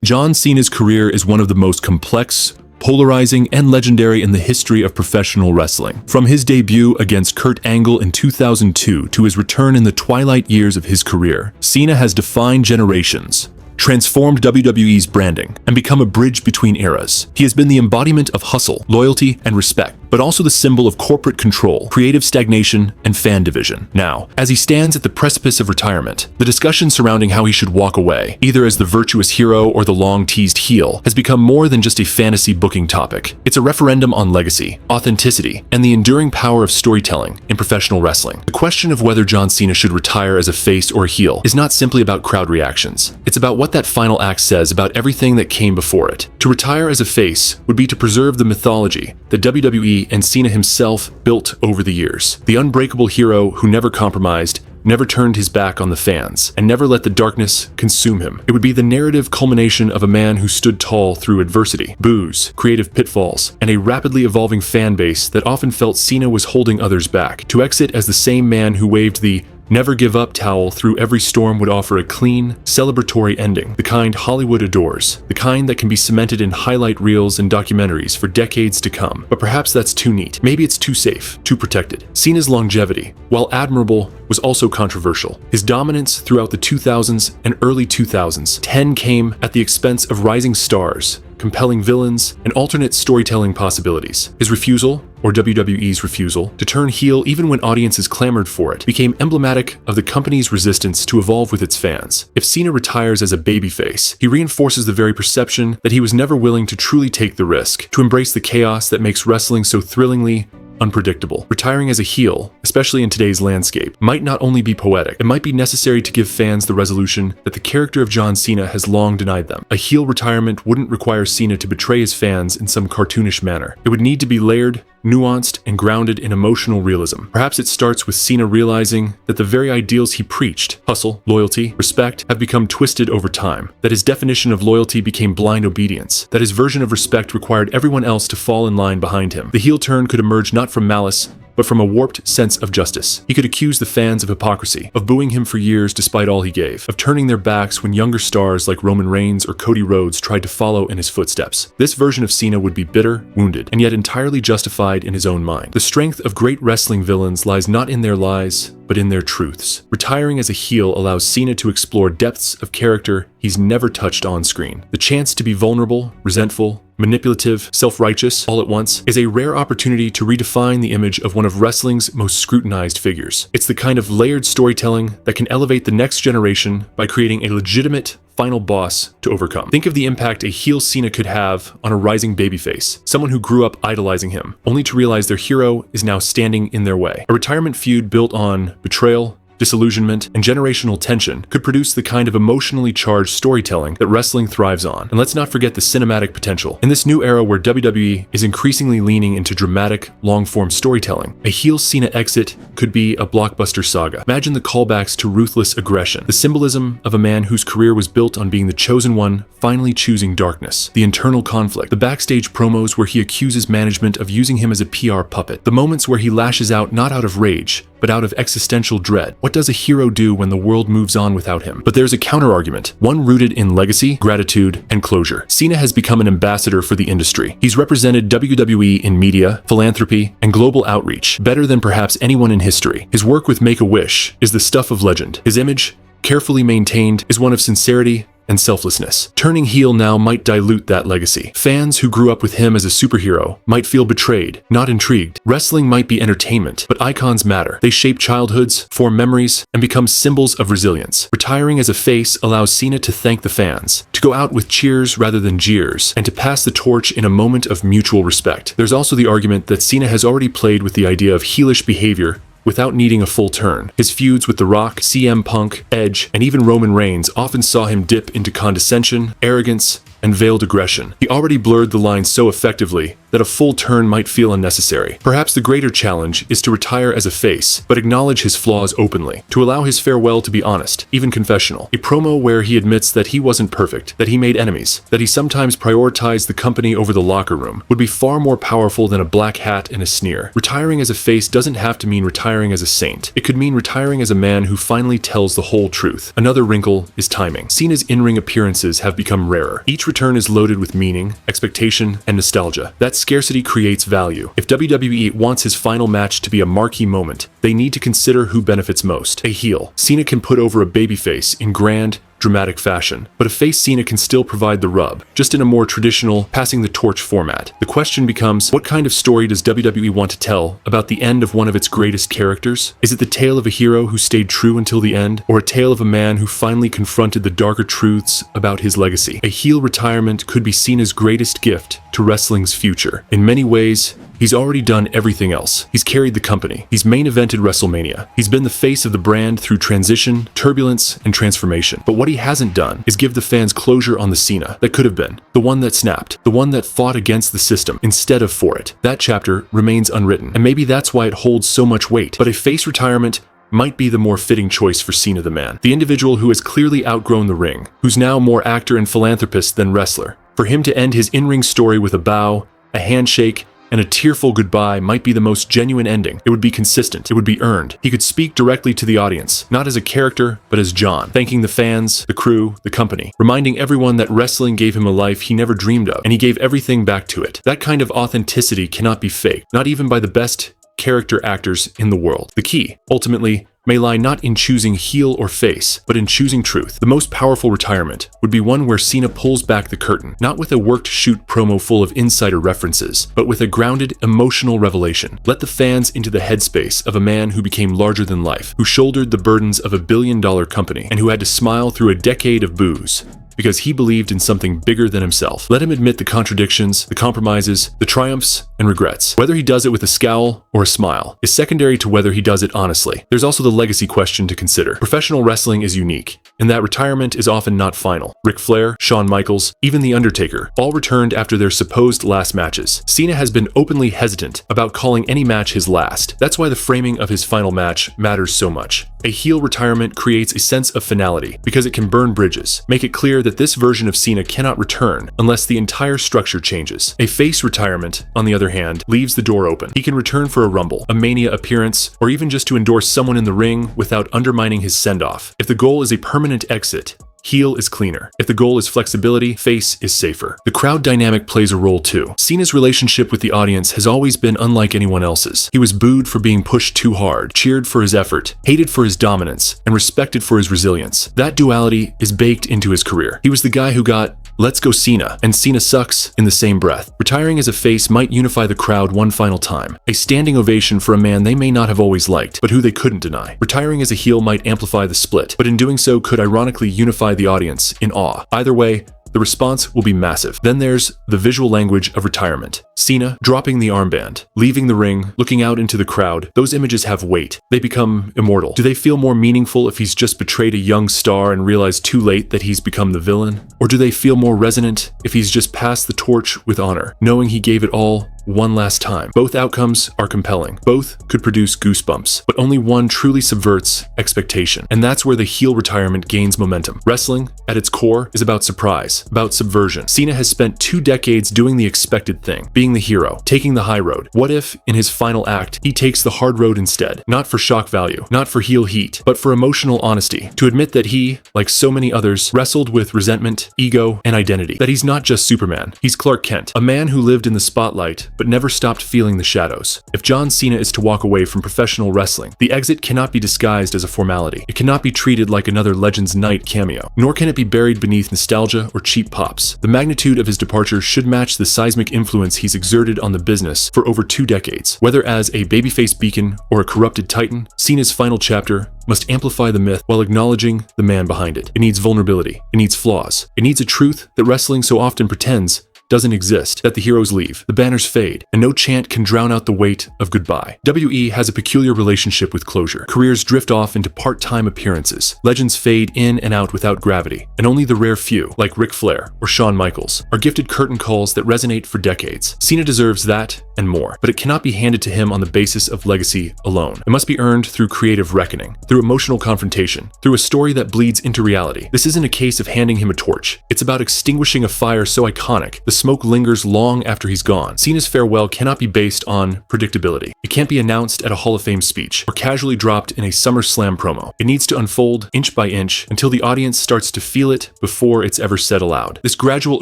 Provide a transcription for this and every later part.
John Cena's career is one of the most complex, polarizing, and legendary in the history of professional wrestling. From his debut against Kurt Angle in 2002 to his return in the twilight years of his career, Cena has defined generations, transformed WWE's branding, and become a bridge between eras. He has been the embodiment of hustle, loyalty, and respect, but also the symbol of corporate control, creative stagnation, and fan division. Now, as he stands at the precipice of retirement, the discussion surrounding how he should walk away, either as the virtuous hero or the long-teased heel, has become more than just a fantasy booking topic. It's a referendum on legacy, authenticity, and the enduring power of storytelling in professional wrestling. The question of whether John Cena should retire as a face or a heel is not simply about crowd reactions. It's about what that final act says about everything that came before it. To retire as a face would be to preserve the mythology that WWE and Cena himself built over the years. The unbreakable hero who never compromised, never turned his back on the fans, and never let the darkness consume him. It would be the narrative culmination of a man who stood tall through adversity, boos, creative pitfalls, and a rapidly evolving fan base that often felt Cena was holding others back. To exit as the same man who waved the never give up towel through every storm would offer a clean, celebratory ending, the kind Hollywood adores, the kind that can be cemented in highlight reels and documentaries for decades to come. But perhaps that's too neat. Maybe it's too safe, too protected. Cena's longevity, while admirable, was also controversial. His dominance throughout the 2000s and early 2010s came at the expense of rising stars, compelling villains, and alternate storytelling possibilities. His refusal, or WWE's refusal, to turn heel even when audiences clamored for it, became emblematic of the company's resistance to evolve with its fans. If Cena retires as a babyface, he reinforces the very perception that he was never willing to truly take the risk, to embrace the chaos that makes wrestling so thrillingly unpredictable. Retiring as a heel, especially in today's landscape, might not only be poetic, it might be necessary to give fans the resolution that the character of John Cena has long denied them. A heel retirement wouldn't require Cena to betray his fans in some cartoonish manner. It would need to be layered, nuanced, and grounded in emotional realism. Perhaps it starts with Cena realizing that the very ideals he preached, hustle, loyalty, respect, have become twisted over time, that his definition of loyalty became blind obedience, that his version of respect required everyone else to fall in line behind him. The heel turn could emerge not from malice, but from a warped sense of justice. He could accuse the fans of hypocrisy, of booing him for years despite all he gave, of turning their backs when younger stars like Roman Reigns or Cody Rhodes tried to follow in his footsteps. This version of Cena would be bitter, wounded, and yet entirely justified in his own mind. The strength of great wrestling villains lies not in their lies, but in their truths. Retiring as a heel allows Cena to explore depths of character he's never touched on screen. The chance to be vulnerable, resentful, manipulative, self-righteous, all at once, is a rare opportunity to redefine the image of one of wrestling's most scrutinized figures. It's the kind of layered storytelling that can elevate the next generation by creating a legitimate final boss to overcome. Think of the impact a heel Cena could have on a rising babyface, someone who grew up idolizing him, only to realize their hero is now standing in their way. A retirement feud built on betrayal, disillusionment, and generational tension could produce the kind of emotionally charged storytelling that wrestling thrives on. And let's not forget the cinematic potential. In this new era where WWE is increasingly leaning into dramatic, long-form storytelling, a heel Cena exit could be a blockbuster saga. Imagine the callbacks to ruthless aggression, the symbolism of a man whose career was built on being the chosen one, finally choosing darkness, the internal conflict, the backstage promos where he accuses management of using him as a PR puppet, the moments where he lashes out not out of rage, but out of existential dread. What does a hero do when the world moves on without him? But there's a counter-argument, one rooted in legacy, gratitude, and closure. Cena has become an ambassador for the industry. He's represented WWE in media, philanthropy, and global outreach better than perhaps anyone in history. His work with Make-A-Wish is the stuff of legend. His image, carefully maintained, is one of sincerity and selflessness. Turning heel now might dilute that legacy. Fans who grew up with him as a superhero might feel betrayed, not intrigued. Wrestling might be entertainment, but icons matter. They shape childhoods, form memories, and become symbols of resilience. Retiring as a face allows Cena to thank the fans, to go out with cheers rather than jeers, and to pass the torch in a moment of mutual respect. There's also the argument that Cena has already played with the idea of heelish behavior without needing a full turn. His feuds with The Rock, CM Punk, Edge, and even Roman Reigns often saw him dip into condescension, arrogance, and veiled aggression. He already blurred the line so effectively that a full turn might feel unnecessary. Perhaps the greater challenge is to retire as a face, but acknowledge his flaws openly, to allow his farewell to be honest, even confessional. A promo where he admits that he wasn't perfect, that he made enemies, that he sometimes prioritized the company over the locker room, would be far more powerful than a black hat and a sneer. Retiring as a face doesn't have to mean retiring as a saint. It could mean retiring as a man who finally tells the whole truth. Another wrinkle is timing. Cena's in-ring appearances have become rarer. Each return is loaded with meaning, expectation, and nostalgia. That scarcity creates value. If WWE wants his final match to be a marquee moment, they need to consider who benefits most. A heel. Cena can put over a babyface in grand, dramatic fashion, but a face Cena can still provide the rub, just in a more traditional, passing the torch format. The question becomes, what kind of story does WWE want to tell about the end of one of its greatest characters? Is it the tale of a hero who stayed true until the end, or a tale of a man who finally confronted the darker truths about his legacy? A heel retirement could be Cena's greatest gift to wrestling's future. In many ways, he's already done everything else. He's carried the company. He's main evented WrestleMania. He's been the face of the brand through transition, turbulence, and transformation. But what he hasn't done is give the fans closure on the Cena that could have been, the one that snapped, the one that fought against the system instead of for it. That chapter remains unwritten, and maybe that's why it holds so much weight. But a face retirement might be the more fitting choice for Cena the man, the individual who has clearly outgrown the ring, who's now more actor and philanthropist than wrestler. For him to end his in-ring story with a bow, a handshake, and a tearful goodbye might be the most genuine ending. It would be consistent. It would be earned. He could speak directly to the audience, not as a character, but as John, thanking the fans, the crew, the company, reminding everyone that wrestling gave him a life he never dreamed of, and he gave everything back to it. That kind of authenticity cannot be faked, not even by the best character actors in the world. The key, ultimately, may lie not in choosing heel or face, but in choosing truth. The most powerful retirement would be one where Cena pulls back the curtain, not with a worked-shoot promo full of insider references, but with a grounded, emotional revelation. Let the fans into the headspace of a man who became larger than life, who shouldered the burdens of a billion-dollar company, and who had to smile through a decade of boos, because he believed in something bigger than himself. Let him admit the contradictions, the compromises, the triumphs, and regrets. Whether he does it with a scowl or a smile is secondary to whether he does it honestly. There's also the legacy question to consider. Professional wrestling is unique, and that retirement is often not final. Ric Flair, Shawn Michaels, even The Undertaker, all returned after their supposed last matches. Cena has been openly hesitant about calling any match his last. That's why the framing of his final match matters so much. A heel retirement creates a sense of finality because it can burn bridges, make it clear that this version of Cena cannot return unless the entire structure changes. A face retirement, on the other hand, leaves the door open. He can return for a Rumble, a Mania appearance, or even just to endorse someone in the ring without undermining his send-off. If the goal is a permanent exit, heel is cleaner. If the goal is flexibility, face is safer. The crowd dynamic plays a role too. Cena's relationship with the audience has always been unlike anyone else's. He was booed for being pushed too hard, cheered for his effort, hated for his dominance, and respected for his resilience. That duality is baked into his career. He was the guy who got "Let's go Cena" and "Cena sucks" in the same breath. Retiring as a face might unify the crowd one final time. A standing ovation for a man they may not have always liked, but who they couldn't deny. Retiring as a heel might amplify the split, but in doing so could ironically unify the audience in awe. Either way, the response will be massive. Then there's the visual language of retirement. Cena dropping the armband, leaving the ring, looking out into the crowd. Those images have weight. They become immortal. Do they feel more meaningful if he's just betrayed a young star and realized too late that he's become the villain? Or do they feel more resonant if he's just passed the torch with honor, knowing he gave it all one last time? Both outcomes are compelling. Both could produce goosebumps, but only one truly subverts expectation. And that's where the heel retirement gains momentum. Wrestling, at its core, is about surprise, about subversion. Cena has spent 2 decades doing the expected thing, being the hero, taking the high road. What if, in his final act, he takes the hard road instead? Not for shock value, not for heel heat, but for emotional honesty. To admit that he, like so many others, wrestled with resentment, ego, and identity. That he's not just Superman, he's Clark Kent, a man who lived in the spotlight, but never stopped feeling the shadows. If John Cena is to walk away from professional wrestling, the exit cannot be disguised as a formality. It cannot be treated like another Legends Night cameo, nor can it be buried beneath nostalgia or cheap pops. The magnitude of his departure should match the seismic influence he's exerted on the business for over 2 decades. Whether as a babyface beacon or a corrupted titan, Cena's final chapter must amplify the myth while acknowledging the man behind it. It needs vulnerability. It needs flaws. It needs a truth that wrestling so often pretends doesn't exist, that the heroes leave, the banners fade, and no chant can drown out the weight of goodbye. WE has a peculiar relationship with closure. Careers drift off into part-time appearances. Legends fade in and out without gravity, and only the rare few, like Ric Flair or Shawn Michaels, are gifted curtain calls that resonate for decades. Cena deserves that and more, but it cannot be handed to him on the basis of legacy alone. It must be earned through creative reckoning, through emotional confrontation, through a story that bleeds into reality. This isn't a case of handing him a torch. It's about extinguishing a fire so iconic, the smoke lingers long after he's gone. Cena's farewell cannot be based on predictability. It can't be announced at a Hall of Fame speech or casually dropped in a SummerSlam promo. It needs to unfold inch by inch until the audience starts to feel it before it's ever said aloud. This gradual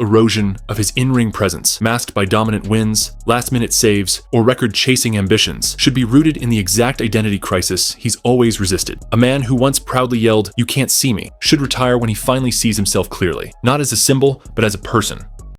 erosion of his in-ring presence, masked by dominant wins, last-minute saves, or record-chasing ambitions, should be rooted in the exact identity crisis he's always resisted. A man who once proudly yelled, "You can't see me," should retire when he finally sees himself clearly, not as a symbol, but as a person.